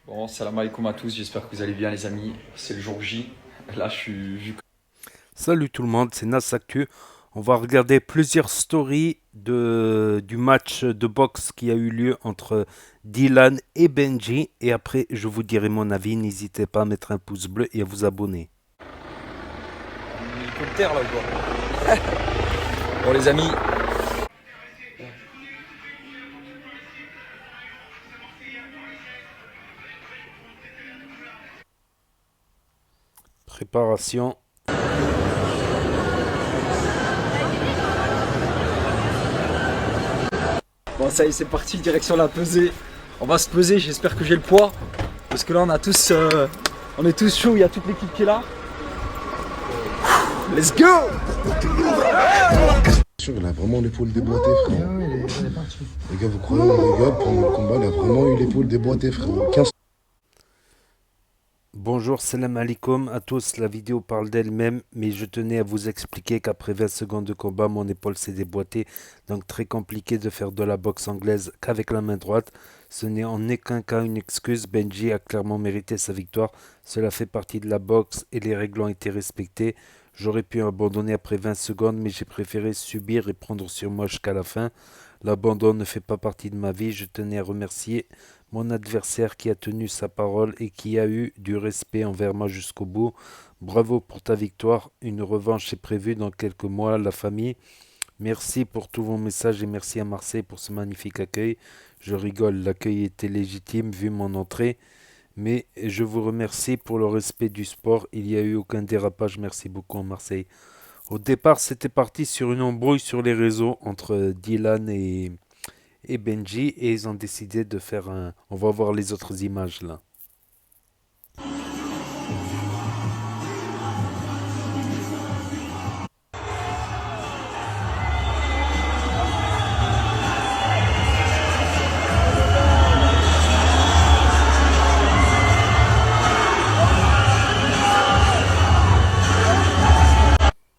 Bon, salam alaikum à tous, j'espère que vous allez bien les amis. C'est le jour J. Là, je suis vu. Salut tout le monde, c'est Nas Actu. On va regarder plusieurs stories du match de boxe qui a eu lieu entre Dylan et Benji. Et après, je vous dirai mon avis. N'hésitez pas à mettre un pouce bleu et à vous abonner. Un hélicoptère là ou quoi? Bon les amis. Préparation. Bon ça y est, c'est parti, direction la pesée. On va se peser, j'espère que j'ai le poids. Parce que là on est tous chauds, il y a toute l'équipe qui est là. Let's go! Il a vraiment l'épaule déboîtée, frère. Les gars, vous croyez on rigole pendant le combat, il a vraiment eu l'épaule déboîtée, frère. Bonjour, salam alaikum à tous. La vidéo parle d'elle-même, mais je tenais à vous expliquer qu'après 20 secondes de combat, mon épaule s'est déboîtée. Donc très compliqué de faire de la boxe anglaise qu'avec la main droite. Ce n'est en aucun cas une excuse. Benji a clairement mérité sa victoire. Cela fait partie de la boxe et les règles ont été respectées. J'aurais pu abandonner après 20 secondes, mais j'ai préféré subir et prendre sur moi jusqu'à la fin. L'abandon ne fait pas partie de ma vie. Je tenais à remercier mon adversaire qui a tenu sa parole et qui a eu du respect envers moi jusqu'au bout. Bravo pour ta victoire. Une revanche est prévue dans quelques mois. La famille, merci pour tous vos messages et merci à Marseille pour ce magnifique accueil. Je rigole, l'accueil était légitime vu mon entrée. Mais je vous remercie pour le respect du sport. Il n'y a eu aucun dérapage. Merci beaucoup à Marseille. Au départ, c'était parti sur une embrouille sur les réseaux entre Dylan et Benji et ils ont décidé de faire un... On va voir les autres images là.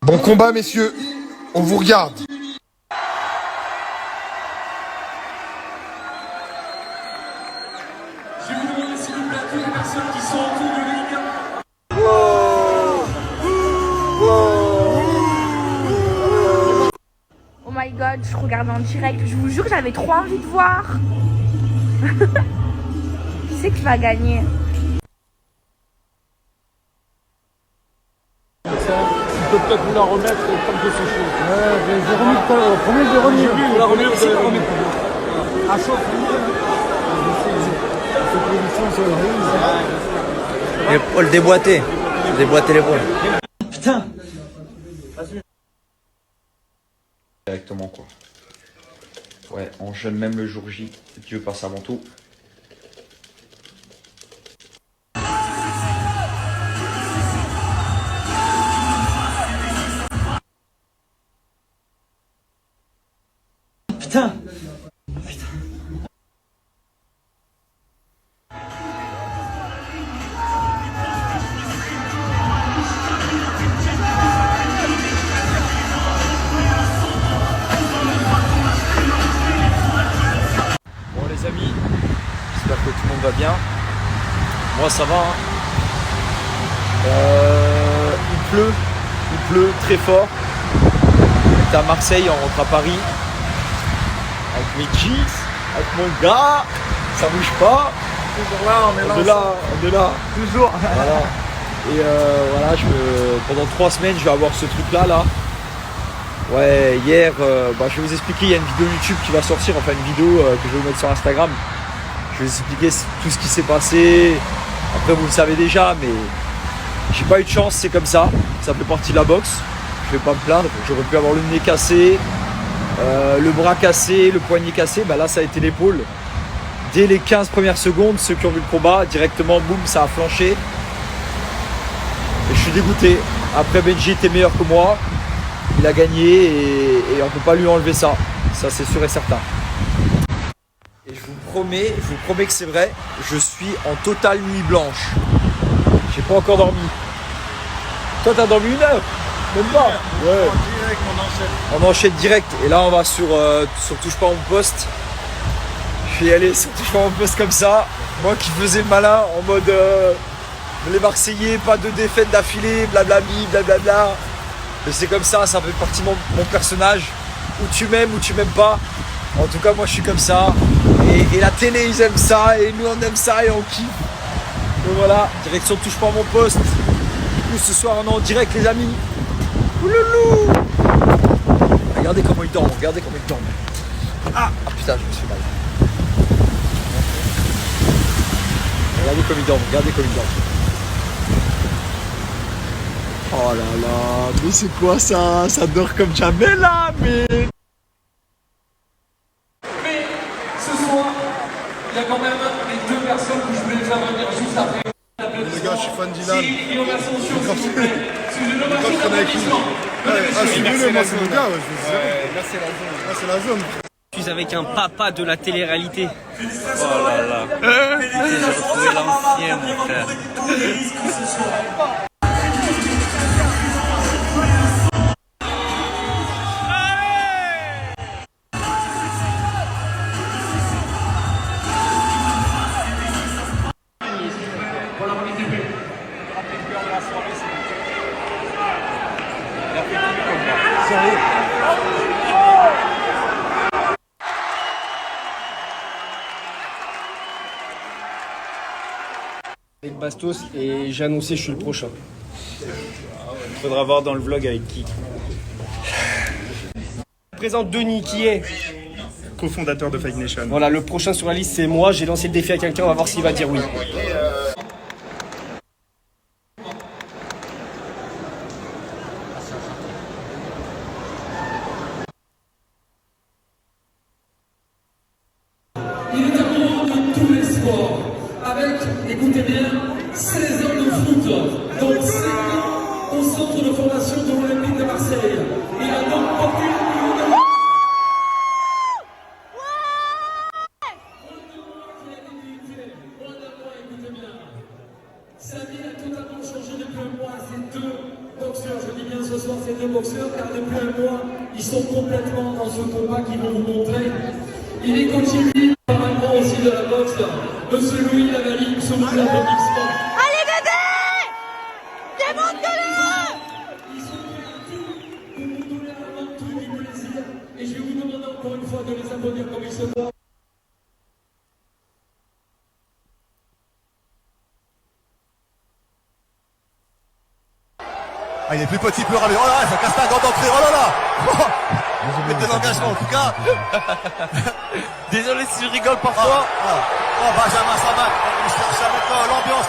Bon combat, messieurs. On vous regarde. Je vous demande s'il vous plaît à toutes les personnes qui sont autour du ring. Oh my god, je regarde en direct. Je vous jure, j'avais trop envie de voir. Qui c'est qui va gagner? Tu peux peut-être vous la remettre comme que c'est chaud. Ouais, j'ai remis tout à l'heure. Premier, j'ai remis. J'ai vu, vous la remettez aussi, vous la remettez. À chaud. L'épaule déboîtée. Déboîter l'épaule. Putain. Directement quoi. Ouais, on jeûne même le jour J. Dieu passe avant tout. Putain. Bon les amis, j'espère que tout le monde va bien. Moi ça va. Hein. Il pleut très fort. On est à Marseille, on rentre à Paris. Avec mes jeans, avec mon gars, ça bouge pas. Toujours là, on est là. On est là. Toujours. Voilà. Et voilà, pendant 3 semaines, je vais avoir ce truc-là, là. Ouais, hier, je vais vous expliquer, il y a une vidéo YouTube qui va sortir, enfin une vidéo que je vais vous mettre sur Instagram. Je vais vous expliquer tout ce qui s'est passé. Après, vous le savez déjà, mais j'ai pas eu de chance, c'est comme ça. Ça fait partie de la boxe. Je vais pas me plaindre. J'aurais pu avoir le nez cassé, le bras cassé, le poignet cassé. Bah là, ça a été l'épaule. Dès les 15 premières secondes, ceux qui ont vu le combat, directement, boum, ça a flanché. Et je suis dégoûté. Après, Benji était meilleur que moi. Il a gagné et on ne peut pas lui enlever ça. Ça, c'est sûr et certain. Et je vous promets que c'est vrai, je suis en totale nuit blanche. J'ai pas encore dormi. Toi, t'as dormi 1 heure? Même pas? Ouais. On enchaîne direct. Et là, on va sur Touche pas mon poste. Je puis allez, c'est toujours un poste comme ça. Moi qui faisais le malin en mode les Marseillais, pas de défaite d'affilée, blablabli, blablabla. Mais c'est comme ça fait partie de mon personnage. Ou tu m'aimes ou tu m'aimes pas. En tout cas, moi je suis comme ça. Et la télé, ils aiment ça. Et nous, on aime ça et on kiffe. Donc voilà, direction touche pas mon poste. Du coup, ce soir, on est en direct, les amis. Ouloulou. Regardez comment ils dorment, regardez comment ils dorment. Ah putain, je me suis mal. Regardez comme ils dorment, regardez comme ils dorment. Oh là là, mais c'est quoi ça? Ça dort comme jamais là, mais... Mais ce soir, il y a quand même les deux personnes que je voulais faire venir juste après. Les gars, je suis fan d'Ilan. Innovation sur s'il vous plaît. C'est une Quand innovation je connais avec lui. Ah, je suis venu, moi, c'est mon gars. Ouais, Là, c'est la zone. là, c'est la zone. Je suis avec un papa de la télé-réalité. Oh là là. J'ai retrouvé l'ancien, mon frère. Avec Bastos et j'ai annoncé je suis le prochain. Faudra voir dans le vlog avec qui. Je présente Denis qui est. Co-fondateur de Fight Nation. Voilà, le prochain sur la liste c'est moi. J'ai lancé le défi à quelqu'un, on va voir s'il va dire oui. Il est amoureux de tous les sports, avec, écoutez bien, 16 ans de foot, donc 5 ans au centre de formation de l'Olympique de Marseille. Il a donc porté le niveau de... Sa vie a totalement changé depuis un mois. Ces deux boxeurs, je dis bien ce soir ces deux boxeurs, car depuis un mois, ils sont complètement dans ce combat qu'ils vont vous montrer. Il est continué normalement aussi de la boxe. Monsieur Louis Lavalline, soumis à l'applaudissement. Allez bébé, démonte-le. Ils sont prêts à tout pour vous donner avant tout du plaisir. Et je vais vous demander encore une fois de les applaudir comme il se doit. Ah, il est plus petit, plus rapide. Oh là là, ça casse la grande entrée. Oh là là. Mettez l'engagement en tout cas. Désolé si je rigole parfois. Oh, Benjamin Samat. On cherche à mettre l'ambiance,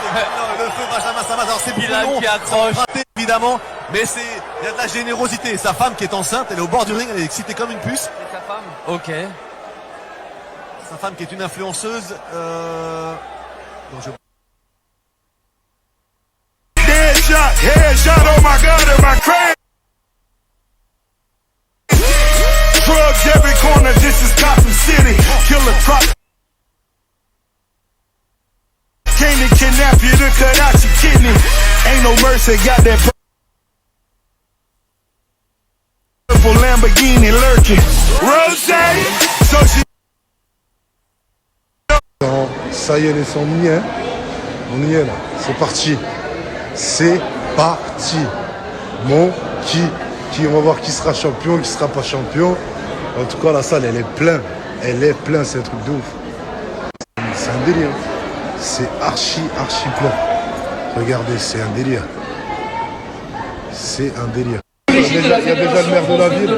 le feu Benjamin Samat. Alors c'est Bilal qui accroche. raté évidemment, mais il y a de la générosité. Sa femme qui est enceinte, elle est au bord du ring, elle est excitée comme une puce. C'est sa femme. Ok. Sa femme qui est une influenceuse. dont je... Headshot, oh my God, am I crazy? Drugs every corner, this is Gotham City. Killer crop. Came to kidnap you to cut out your kidney. Ain't no mercy, got that purple Lamborghini lurking. Rose, so she... Ça y est, les sons, on y est. On y est là. C'est parti. C'est parti. Bon, on va voir qui sera champion, qui sera pas champion. En tout cas, la salle, elle est pleine. Elle est pleine, c'est un truc de ouf. C'est un délire. C'est archi plein. Regardez, c'est un délire. C'est un délire. Il y a déjà le maire de la ville,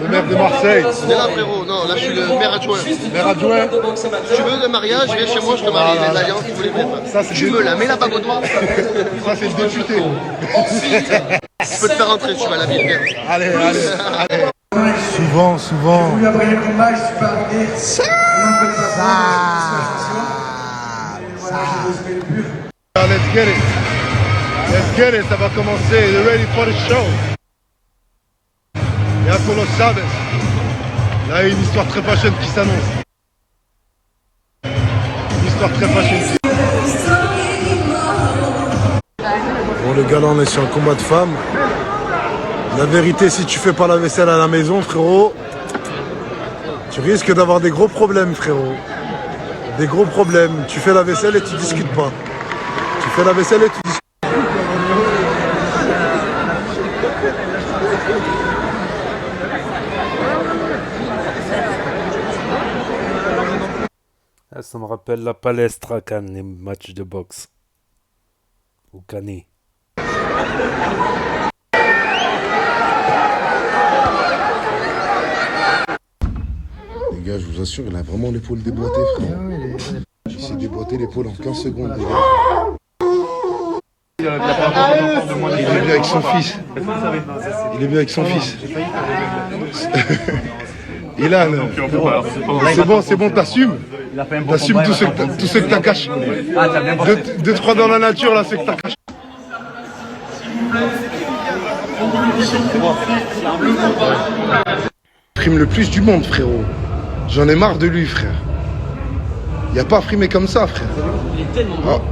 le maire de Marseille. On est là, frérot. Non, là, je suis le maire adjoint. Maire adjoint. Tu veux le mariage, viens chez moi, je te marie. Les alliances, vous les mettre. Ça, c'est Tu veux la mets la bague au doigt. Ça, c'est le député. Ensuite, je peux te faire rentrer, tu vas à la ville. Viens. Allez. Souvent. Let's get it, ça va commencer. You're ready for the show. Et à Colo Chavez. Là, il y a une histoire très fashion qui s'annonce. Une histoire très fashion. Bon, les gars, là, on est sur un combat de femmes. La vérité, si tu fais pas la vaisselle à la maison, frérot, tu risques d'avoir des gros problèmes, frérot. Des gros problèmes. Tu fais la vaisselle et tu discutes pas. Tu fais la vaisselle et tu discutes. Ah, ça me rappelle la palestra Cannes, les matchs de boxe. Ou Canet. Les gars, je vous assure, il a vraiment l'épaule déboîtée, frère. Il s'est déboîté l'épaule en 15 secondes, les gars. Il est bien avec son fils. Il est bien avec son fils. Ilan, c'est bon, t'assumes. T'assumes tout ce que t'as caché. Deux, trois dans la nature, là, c'est que t'as caché. Frime le plus du monde, frérot. J'en ai marre de lui, frère. Il n'y a pas à frimer comme ça, frère.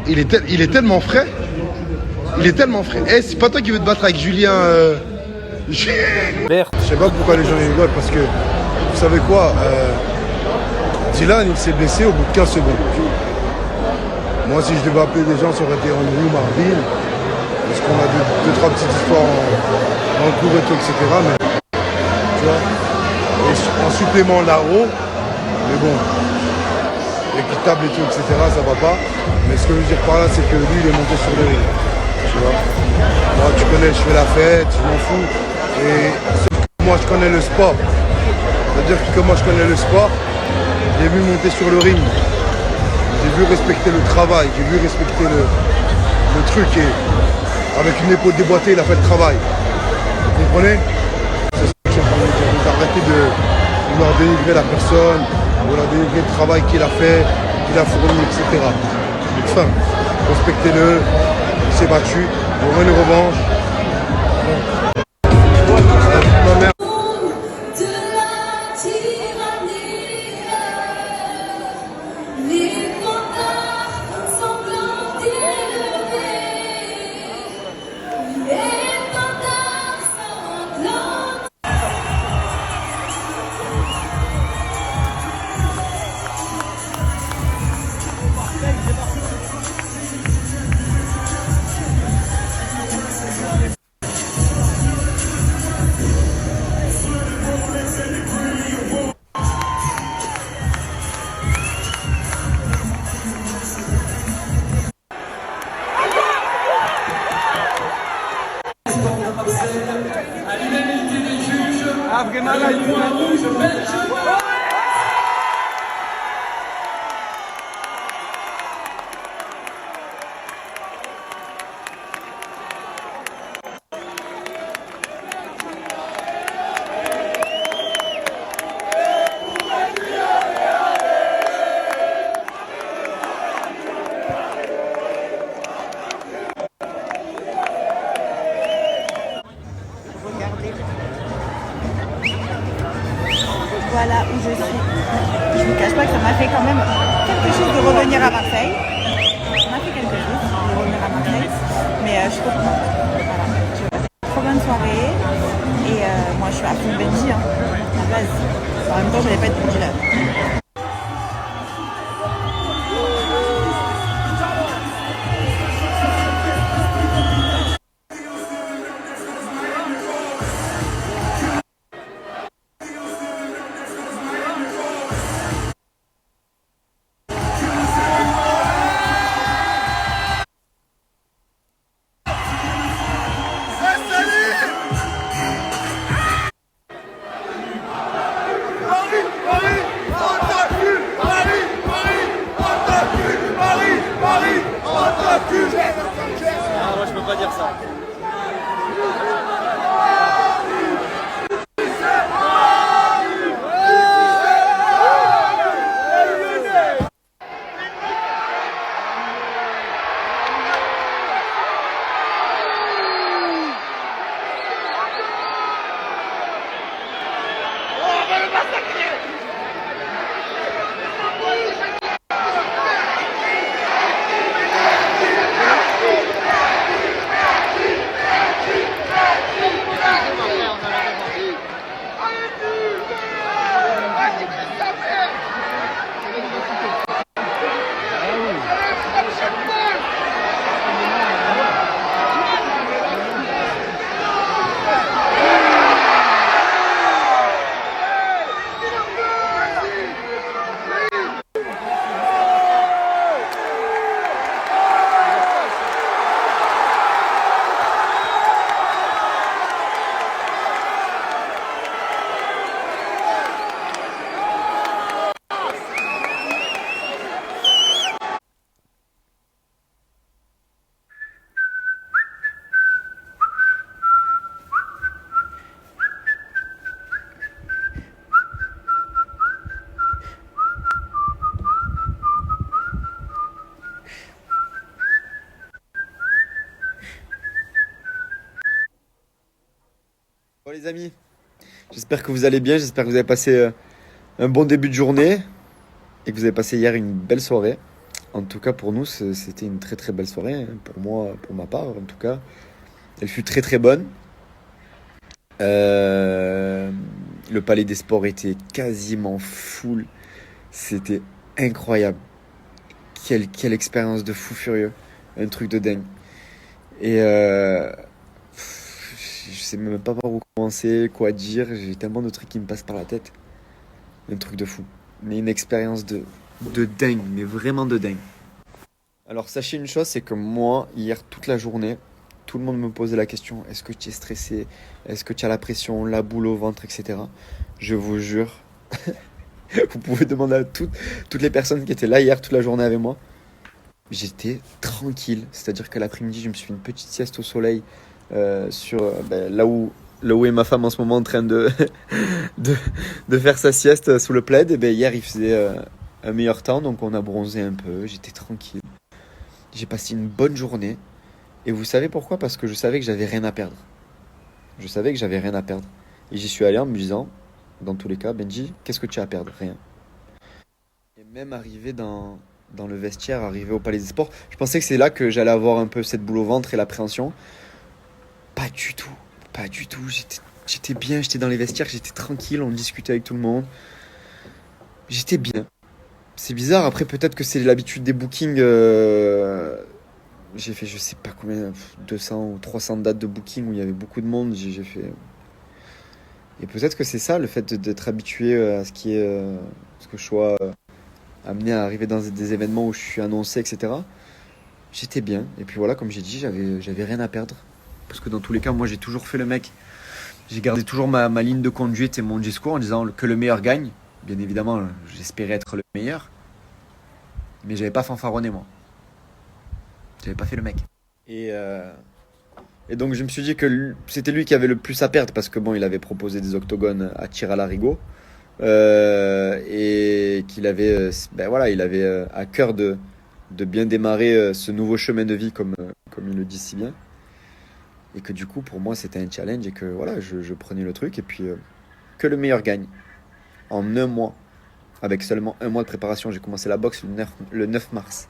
Il est tellement frais. Il est tellement frais. Eh, c'est pas toi qui veux te battre avec Julien. Je sais pas pourquoi les gens rigolent, parce que vous savez quoi, Dylan, il s'est blessé au bout de 15 secondes. Moi, si je devais appeler des gens, ça aurait été Andrew, Marvin, parce qu'on a deux, trois petites histoires dans le cours et tout, etc. Mais, tu vois, et en supplément, Laro, mais bon, équitable et tout, etc., ça va pas. Mais ce que je veux dire par là, c'est que lui, il est monté sur le ring. Tu vois. Moi, tu connais, je fais la fête, je m'en fous. Et moi, je connais le sport. C'est-à-dire que moi, je connais le sport, j'ai vu monter sur le ring. J'ai vu respecter le travail, j'ai vu respecter le truc. Et avec une épaule déboîtée, il a fait le travail. Vous comprenez? C'est ça que je suis en train de dire. Donc arrêtez de vouloir dénigrer la personne, vouloir dénigrer le travail qu'il a fait, qu'il a fourni, etc. Enfin, respectez-le, il s'est battu, il aura une revanche. Ma mère. Voilà où je suis. Je ne vous cache pas que ça m'a fait quand même quelque chose de revenir à Marseille. Ça m'a fait quelque chose de revenir à Marseille. Mais je suis trop contente. Voilà. Je passe une trop bonne soirée. Et moi je suis à fond Benji. Hein, à la base. En même temps, je n'allais pas être Benji là. Ah, moi je peux pas dire ça. Bon les amis, j'espère que vous allez bien, j'espère que vous avez passé un bon début de journée et que vous avez passé hier une belle soirée. En tout cas pour nous c'était une très très belle soirée, hein. Pour moi, pour ma part en tout cas. Elle fut très très bonne. Le Palais des Sports était quasiment full. C'était incroyable. Quelle expérience de fou furieux. Un truc de dingue. Et je sais même pas par où commencer, quoi dire. J'ai tellement de trucs qui me passent par la tête. Un truc de fou. Mais une expérience de dingue. Mais vraiment de dingue. Alors sachez une chose, c'est que moi, hier, toute la journée, tout le monde me posait la question, est-ce que tu es stressé? Est-ce que tu as la pression, la boule au ventre, etc. Je vous jure, vous pouvez demander à toutes les personnes qui étaient là hier toute la journée avec moi. J'étais tranquille, c'est-à-dire qu'à l'après-midi, je me suis fait une petite sieste au soleil là où est ma femme en ce moment en train de faire sa sieste sous le plaid. Et hier, il faisait un meilleur temps, donc on a bronzé un peu, j'étais tranquille. J'ai passé une bonne journée. Et vous savez pourquoi? Parce que je savais que j'avais rien à perdre. Je savais que j'avais rien à perdre. Et j'y suis allé en me disant, dans tous les cas, Benji, qu'est-ce que tu as à perdre? Rien. Et même arrivé dans le vestiaire, arrivé au Palais des Sports, je pensais que c'est là que j'allais avoir un peu cette boule au ventre et l'appréhension. Pas du tout. Pas du tout. J'étais bien, j'étais dans les vestiaires, j'étais tranquille, on discutait avec tout le monde. J'étais bien. C'est bizarre, après peut-être que c'est l'habitude des bookings. J'ai fait je sais pas combien, 200 ou 300 dates de booking où il y avait beaucoup de monde. J'ai fait... Et peut-être que c'est ça, le fait d'être habitué à ce qui est... ce que je sois amené à arriver dans des événements où je suis annoncé, etc. J'étais bien. Et puis voilà, comme j'ai dit, j'avais rien à perdre. Parce que dans tous les cas, moi j'ai toujours fait le mec. J'ai gardé toujours ma ligne de conduite et mon discours en disant que le meilleur gagne. Bien évidemment, j'espérais être le meilleur. Mais j'avais pas fanfaronné, moi. J'avais pas fait le mec. Et donc je me suis dit que c'était lui qui avait le plus à perdre parce que bon, il avait proposé des octogones à tir à l'arigot et qu'il avait, il avait à cœur de bien démarrer ce nouveau chemin de vie comme il le dit si bien. Et que du coup pour moi c'était un challenge et que voilà, je prenais le truc et puis que le meilleur gagne. En un mois, avec seulement un mois de préparation, j'ai commencé la boxe le 9 mars.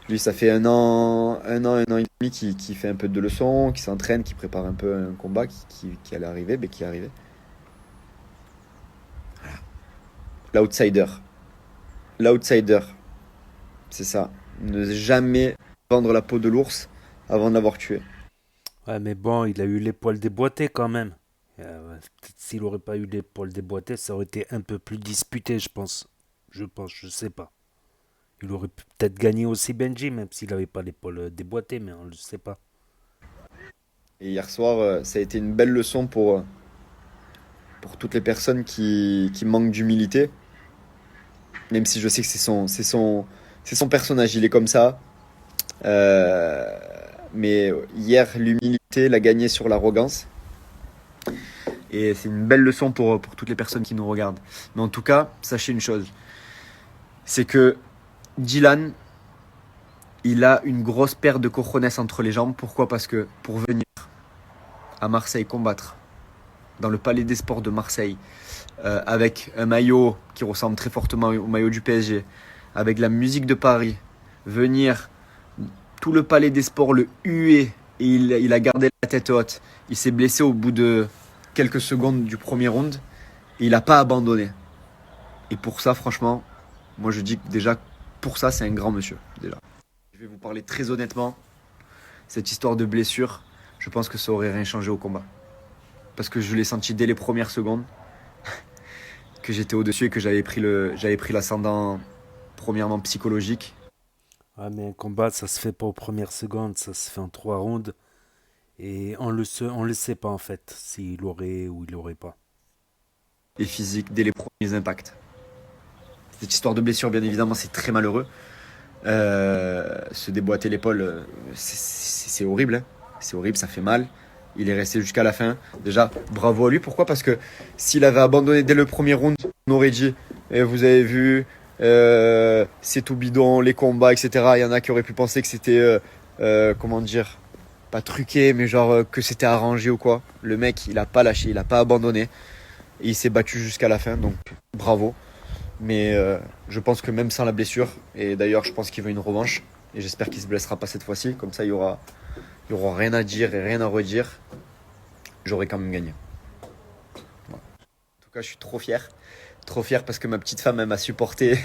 Lui, ça fait un an et demi qui fait un peu de leçons, qui s'entraîne, qui prépare un peu un combat qui allait arriver, mais qui est arrivé. Voilà. L'outsider, c'est ça. Ne jamais vendre la peau de l'ours avant de l'avoir tué. Ouais, mais bon, il a eu les poils déboîtés quand même. Peut-être s'il n'aurait pas eu les poils déboîtés, ça aurait été un peu plus disputé, je pense. Je sais pas. Il aurait peut-être gagné aussi Benji, même s'il n'avait pas l'épaule déboîtée, mais on ne le sait pas. Et hier soir, ça a été une belle leçon pour toutes les personnes qui manquent d'humilité. Même si je sais que c'est son personnage, il est comme ça. Mais hier, l'humilité l'a gagné sur l'arrogance. Et c'est une belle leçon pour toutes les personnes qui nous regardent. Mais en tout cas, sachez une chose. C'est que Dylan, il a une grosse paire de cojones entre les jambes. Pourquoi? Parce que pour venir à Marseille combattre dans le Palais des Sports de Marseille avec un maillot qui ressemble très fortement au maillot du PSG, avec la musique de Paris, venir tout le Palais des Sports le huer et il a gardé la tête haute. Il s'est blessé au bout de quelques secondes du premier round et il n'a pas abandonné. Et pour ça, franchement, moi je dis que déjà pour ça, c'est un grand monsieur, déjà. Je vais vous parler très honnêtement. Cette histoire de blessure, je pense que ça aurait rien changé au combat. Parce que je l'ai senti dès les premières secondes que j'étais au-dessus et que j'avais pris l'ascendant premièrement psychologique. Ah, mais un combat, ça se fait pas aux premières secondes, ça se fait en 3 rounds. Et on le sait pas en fait, s'il aurait ou il aurait pas. Et physique dès les premiers impacts. Cette histoire de blessure, bien évidemment, c'est très malheureux. Se déboîter l'épaule, c'est horrible. Hein. C'est horrible, ça fait mal. Il est resté jusqu'à la fin. Déjà, bravo à lui. Pourquoi? Parce que s'il avait abandonné dès le premier round, on aurait dit, vous avez vu, c'est tout bidon, les combats, etc. Il y en a qui auraient pu penser que c'était, comment dire, pas truqué, mais genre que c'était arrangé ou quoi. Le mec, il a pas lâché, il a pas abandonné. Et il s'est battu jusqu'à la fin, donc bravo. Mais je pense que même sans la blessure, et d'ailleurs je pense qu'il veut une revanche, et j'espère qu'il se blessera pas cette fois-ci, comme ça il y aura rien à dire et rien à redire. J'aurais quand même gagné. Voilà. En tout cas, je suis trop fier. Trop fier parce que ma petite femme, elle m'a supporté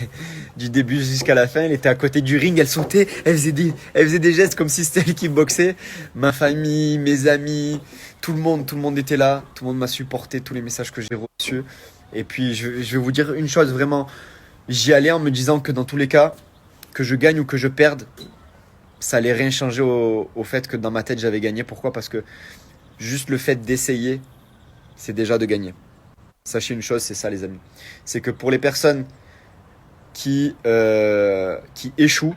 du début jusqu'à la fin. Elle était à côté du ring, elle sautait, elle faisait des gestes comme si c'était elle qui boxait. Ma famille, mes amis, tout le monde était là. Tout le monde m'a supporté, tous les messages que j'ai reçus. Et puis, je vais vous dire une chose, vraiment. J'y allais en me disant que dans tous les cas, que je gagne ou que je perde, ça allait rien changer au fait que dans ma tête, j'avais gagné. Pourquoi ? Parce que juste le fait d'essayer, c'est déjà de gagner. Sachez une chose, c'est ça les amis. C'est que pour les personnes qui échouent,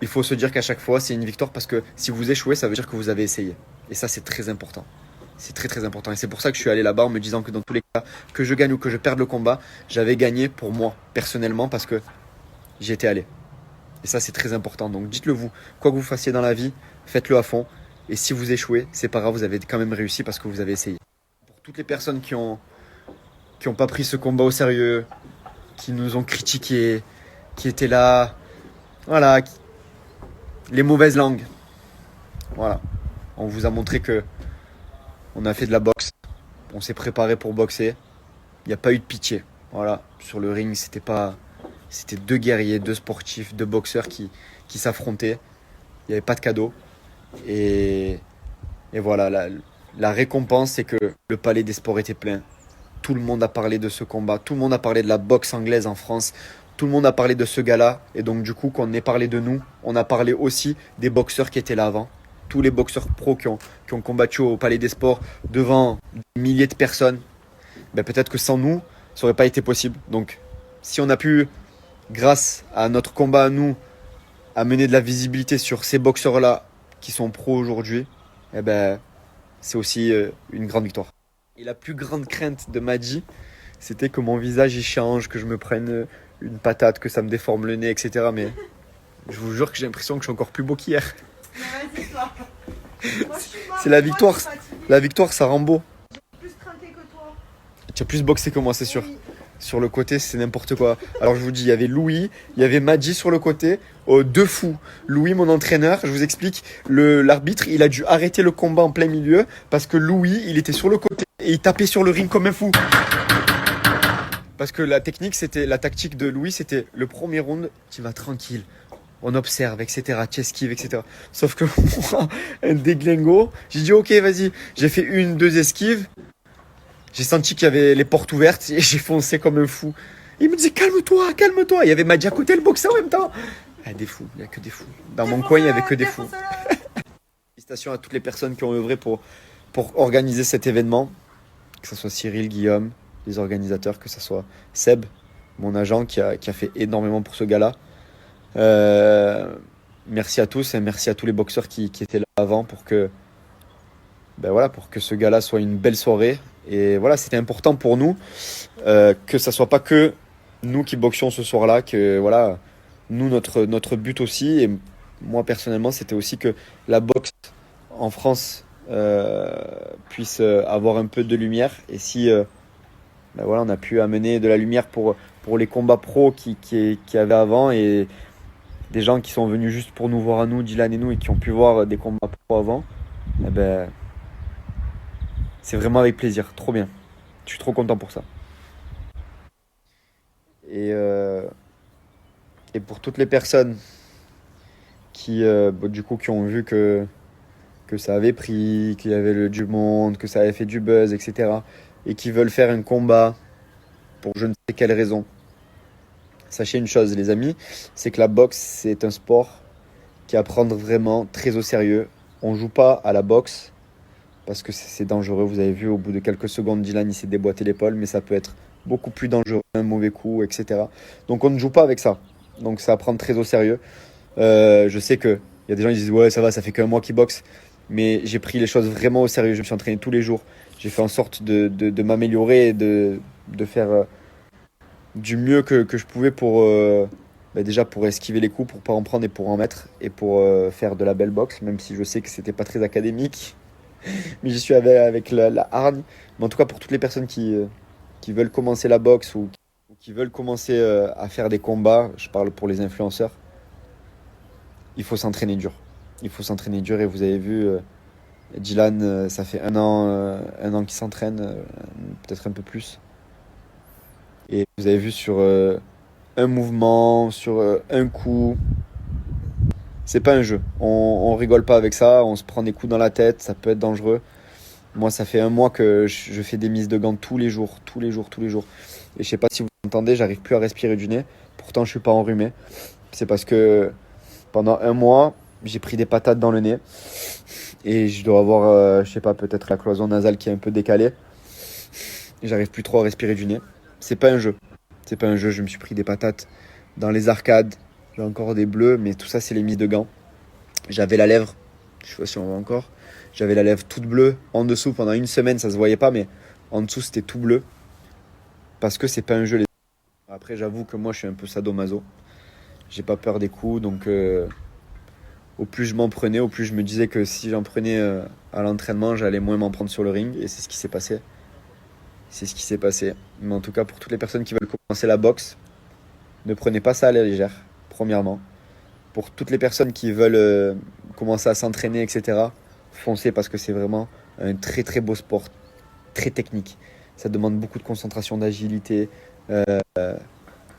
il faut se dire qu'à chaque fois, c'est une victoire parce que si vous échouez, ça veut dire que vous avez essayé. Et ça, c'est très important. C'est très très important. Et c'est pour ça que je suis allé là-bas en me disant que dans tous les cas, que je gagne ou que je perde le combat, j'avais gagné pour moi, personnellement, parce que j'y étais allé. Et ça, c'est très important. Donc dites-le vous. Quoi que vous fassiez dans la vie, faites-le à fond. Et si vous échouez, c'est pas grave, vous avez quand même réussi parce que vous avez essayé. Pour toutes les personnes qui ont pas pris ce combat au sérieux, qui nous ont critiqués, qui étaient là, voilà, les mauvaises langues. Voilà, on vous a montré que on a fait de la boxe, on s'est préparé pour boxer, il n'y a pas eu de pitié. Voilà, sur le ring, c'était deux guerriers, deux sportifs, deux boxeurs qui s'affrontaient. Il n'y avait pas de cadeau. Et voilà, la récompense, c'est que le palais des sports était plein. Tout le monde a parlé de ce combat, tout le monde a parlé de la boxe anglaise en France, tout le monde a parlé de ce gars-là. Et donc du coup, qu'on ait parlé de nous, on a parlé aussi des boxeurs qui étaient là avant. Tous les boxeurs pros qui ont combattu au palais des sports devant des milliers de personnes. Ben, peut-être que sans nous, ça n'aurait pas été possible. Donc si on a pu, grâce à notre combat à nous, amener de la visibilité sur ces boxeurs-là qui sont pros aujourd'hui, eh ben, c'est aussi une grande victoire. Et la plus grande crainte de Madji, c'était que mon visage il change, que je me prenne une patate, que ça me déforme le nez, etc. Mais je vous jure que j'ai l'impression que je suis encore plus beau qu'hier. C'est la victoire. La victoire, ça rend beau. J'ai plus crainté que toi. Tu as plus boxé que moi, c'est sûr. Sur le côté, c'est n'importe quoi. Alors je vous dis, il y avait Louis, il y avait Madji sur le côté, deux fous. Louis, mon entraîneur, je vous explique, l'arbitre, il a dû arrêter le combat en plein milieu parce que Louis, il était sur le côté et il tapait sur le ring comme un fou. Parce que la tactique de Louis, c'était le premier round, tu vas tranquille, on observe, etc., tu esquives, etc. Sauf que moi, un déglingo, j'ai dit ok, vas-y, j'ai fait 1-2 esquives. J'ai senti qu'il y avait les portes ouvertes et j'ai foncé comme un fou. Il me dit calme-toi, calme-toi. Il y avait Madji à côté, le boxeur en même temps. Il y a des fous, il n'y a que des fous. Dans mon coin, il n'y avait que des fous. Félicitations à toutes les personnes qui ont œuvré pour organiser cet événement. Que ce soit Cyril, Guillaume, les organisateurs, que ce soit Seb, mon agent qui a fait énormément pour ce gala. Merci à tous et merci à tous les boxeurs qui étaient là avant pour que ce gala soit une belle soirée. Et voilà, c'était important pour nous que ça soit pas que nous qui boxions ce soir-là, que voilà, nous notre but aussi, et moi personnellement, c'était aussi que la boxe en France puisse avoir un peu de lumière. Et si voilà, on a pu amener de la lumière pour les combats pros qui avaient avant, et des gens qui sont venus juste pour nous voir à nous, Dylan et nous, et qui ont pu voir des combats pros avant, eh ben, c'est vraiment avec plaisir, trop bien. Je suis trop content pour ça. Et pour toutes les personnes qui ont vu que ça avait pris, qu'il y avait du monde, que ça avait fait du buzz, etc. et qui veulent faire un combat pour je ne sais quelle raison. Sachez une chose, les amis, c'est que la boxe, c'est un sport qui est à prendre vraiment très au sérieux. On ne joue pas à la boxe parce que c'est dangereux. Vous avez vu, au bout de quelques secondes, Dylan il s'est déboîté l'épaule, mais ça peut être beaucoup plus dangereux, un mauvais coup, etc. Donc on ne joue pas avec ça. Donc c'est à prendre très au sérieux. Je sais qu'il y a des gens qui disent « Ouais, ça va, ça fait qu'un mois qu'il boxe ». Mais j'ai pris les choses vraiment au sérieux. Je me suis entraîné tous les jours. J'ai fait en sorte de m'améliorer et de faire du mieux que je pouvais pour déjà pour esquiver les coups, pour pas en prendre et pour en mettre, et pour faire de la belle boxe, même si je sais que c'était pas très académique, mais j'y suis avec la hargne. Mais en tout cas, pour toutes les personnes qui veulent commencer la boxe ou qui veulent commencer à faire des combats, je parle pour les influenceurs, il faut s'entraîner dur. Il faut s'entraîner dur, et vous avez vu, Dylan, ça fait un an qu'il s'entraîne, peut-être un peu plus. Et vous avez vu sur un mouvement, sur un coup, c'est pas un jeu. On rigole pas avec ça, on se prend des coups dans la tête, ça peut être dangereux. Moi, ça fait un mois que je fais des mises de gants tous les jours. Et je sais pas si vous entendez, j'arrive plus à respirer du nez. Pourtant, je suis pas enrhumé. C'est parce que pendant un mois, j'ai pris des patates dans le nez. Et je dois avoir, je sais pas, peut-être la cloison nasale qui est un peu décalée. Et j'arrive plus trop à respirer du nez. C'est pas un jeu. C'est pas un jeu, je me suis pris des patates dans les arcades. J'ai encore des bleus, mais tout ça, c'est les mises de gants. J'avais la lèvre, je sais pas si on voit encore, j'avais la lèvre toute bleue en dessous pendant une semaine, ça se voyait pas, mais en dessous, c'était tout bleu. Parce que c'est pas un jeu. Après, j'avoue que moi, je suis un peu sadomaso. J'ai pas peur des coups, donc au plus je m'en prenais, au plus je me disais que si j'en prenais à l'entraînement, j'allais moins m'en prendre sur le ring, et c'est ce qui s'est passé. Mais en tout cas, pour toutes les personnes qui veulent commencer la boxe, ne prenez pas ça à la légère, premièrement. Pour toutes les personnes qui veulent commencer à s'entraîner, etc., foncez, parce que c'est vraiment un très très beau sport, très technique. Ça demande beaucoup de concentration, d'agilité,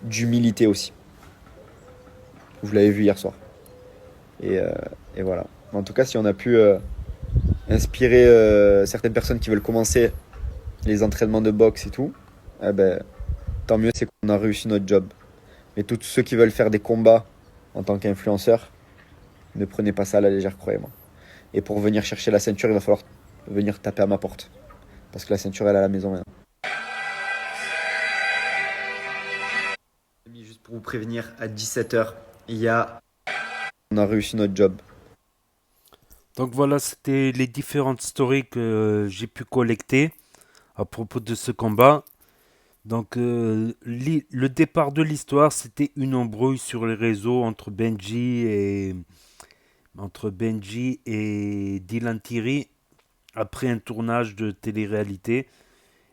d'humilité aussi. Vous l'avez vu hier soir. Et voilà. En tout cas, si on a pu inspirer certaines personnes qui veulent commencer les entraînements de boxe et tout, eh ben, tant mieux, c'est qu'on a réussi notre job. Mais tous ceux qui veulent faire des combats en tant qu'influenceur, ne prenez pas ça à la légère, croyez-moi. Et pour venir chercher la ceinture, il va falloir venir taper à ma porte. Parce que la ceinture, elle est à la maison maintenant. Juste pour vous prévenir, à 17h, on a réussi notre job. Donc voilà, c'était les différentes stories que j'ai pu collecter à propos de ce combat. Donc le départ de l'histoire, c'était une embrouille sur les réseaux entre Benji et Dylan Thierry après un tournage de télé-réalité,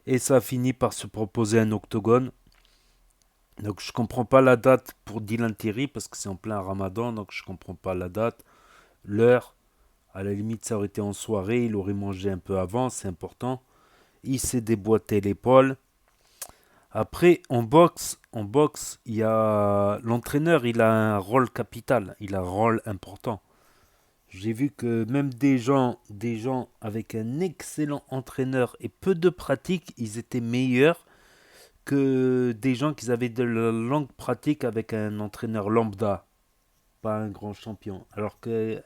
et ça a fini par se proposer un octogone. Donc je comprends pas la date pour Dylan Thierry parce que c'est en plein Ramadan, donc je comprends pas la date, l'heure. À la limite, ça aurait été en soirée, il aurait mangé un peu avant, c'est important. Il s'est déboîté l'épaule. Après, en boxe, il y a l'entraîneur, il a un rôle capital, il a un rôle important. J'ai vu que même des gens avec un excellent entraîneur et peu de pratique, ils étaient meilleurs que des gens qui avaient de la longue pratique avec un entraîneur lambda, pas un grand champion. Alors que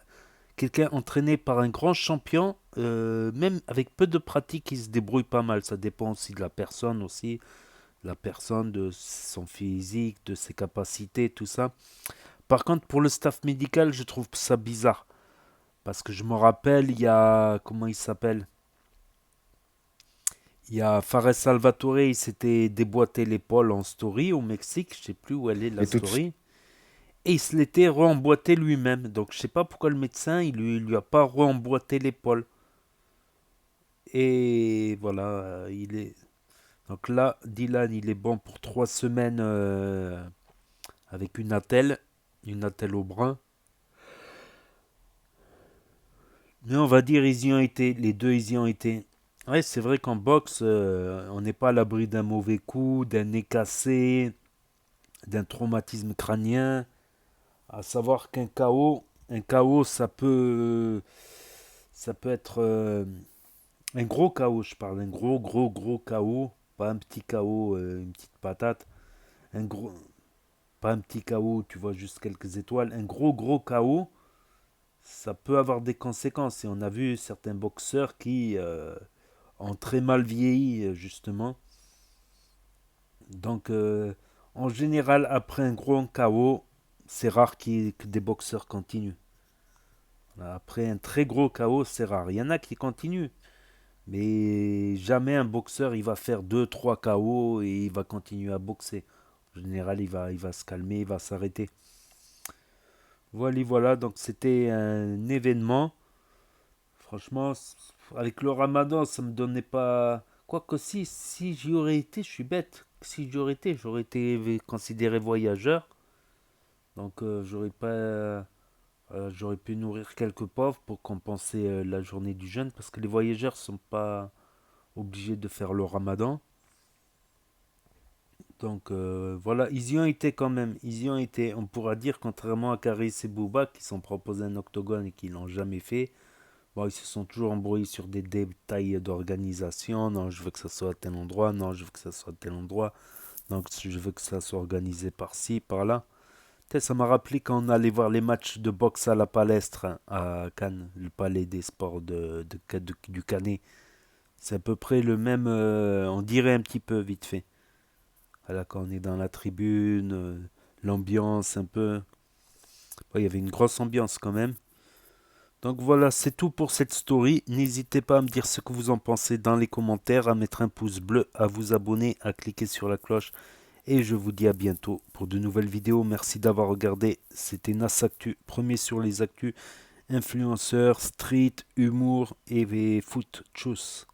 quelqu'un entraîné par un grand champion, même avec peu de pratique, il se débrouille pas mal. Ça dépend aussi de la personne aussi. La personne, de son physique, de ses capacités, tout ça. Par contre, pour le staff médical, je trouve ça bizarre. Parce que je me rappelle, il y a... Comment il s'appelle? Il y a Fares Salvatore, il s'était déboîté l'épaule en story au Mexique. Je sais plus où elle est la story. Et il se l'était re-emboîté lui-même. Donc je sais pas pourquoi le médecin, il lui a pas re-emboîté l'épaule. Et voilà, il est... Donc là, Dylan, il est bon pour 3 semaines avec une attelle au bras. Mais on va dire, ils y ont été. Les deux, ils y ont été. Ouais, c'est vrai qu'en boxe, on n'est pas à l'abri d'un mauvais coup, d'un nez cassé, d'un traumatisme crânien. À savoir qu'un KO, ça peut être un gros KO, je parle, un gros KO. Pas un petit KO, une petite patate. Pas un petit KO, tu vois juste quelques étoiles. Un gros KO, ça peut avoir des conséquences. Et on a vu certains boxeurs qui ont très mal vieilli, justement. Donc, en général, après un gros KO, c'est rare que des boxeurs continuent. Après un très gros KO, c'est rare. Il y en a qui continuent. Mais jamais un boxeur il va faire 2-3 KO et il va continuer à boxer. En général, il va se calmer, il va s'arrêter. Voilà, donc c'était un événement. Franchement, avec le ramadan, ça me donnait pas... Quoique si j'y aurais été, je suis bête. Si j'aurais été considéré voyageur. Donc j'aurais pu nourrir quelques pauvres pour compenser la journée du jeûne. Parce que les voyageurs sont pas obligés de faire le ramadan. Donc voilà, ils y ont été quand même. Ils y ont été. On pourra dire, contrairement à Karis et Bouba, qui sont proposés un octogone et qui l'ont jamais fait. Bon, ils se sont toujours embrouillés sur des détails d'organisation. Non, je veux que ça soit à tel endroit. Non, je veux que ça soit à tel endroit. Donc, je veux que ça soit organisé par-ci, par-là. Ça m'a rappelé quand on allait voir les matchs de boxe à la Palestre à Cannes, le palais des sports du Canet. C'est à peu près le même, on dirait un petit peu vite fait. Voilà, quand on est dans la tribune, l'ambiance un peu. Il y avait une grosse ambiance quand même. Donc voilà, c'est tout pour cette story. N'hésitez pas à me dire ce que vous en pensez dans les commentaires, à mettre un pouce bleu, à vous abonner, à cliquer sur la cloche. Et je vous dis à bientôt pour de nouvelles vidéos. Merci d'avoir regardé. C'était Nasactu, premier sur les actus, influenceurs, street, humour et foot. Tchuss.